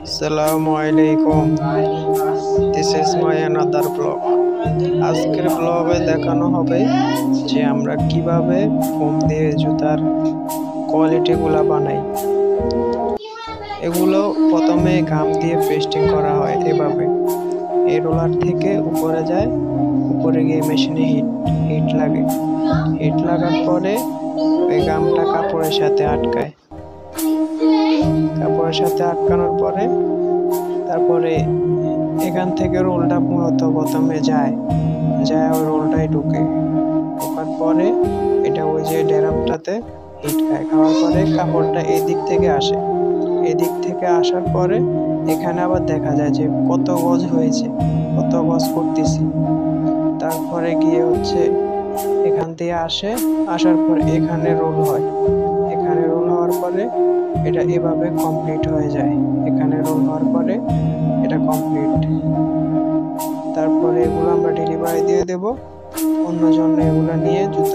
আসসালামু আলাইকুম। This is my another blog. আজকের ব্লগে দেখানো হবে যে আমরা কিভাবে ফোম দিয়ে জুতার কোয়ালিটিগুলা বানাই। এগুলো প্রথমে গাম দিয়ে পেস্টিং করা হয় এভাবে। এই রোলার থেকে উপরে যায়, উপরে গিয়ে মেশিনে হিট লাগে। হিট লাগার পরে ওই গামটা কাপড়ের সাথে আটকায়। কাপড়ের সাথে আটকানোর পরে তারপরে এখান থেকে রোলটা মূলত প্রথমে যায় ওই রোলটাই ঢোকার পরে এটা ওই যে ড্রামটাতে হিট খাওয়ার পরে কাপড়টা এদিক থেকে আসে। এদিক থেকে আসার পরে এখানে আবার দেখা যায় যে কত গজ হয়েছে, কত গজ করতেছি। তারপরে গিয়ে হচ্ছে এখান থেকে আসার পর এখানে রোল হয়। এখানে রোল হওয়ার পরে এটা এভাবে কমপ্লিট হয়ে যায়। এখানে রোল হওয়ার পরে এটা কমপ্লিট। তারপরে এগুলো আমরা ডেলিভারি দিয়ে দেব, অন্যজন এগুলো নিয়ে জুতা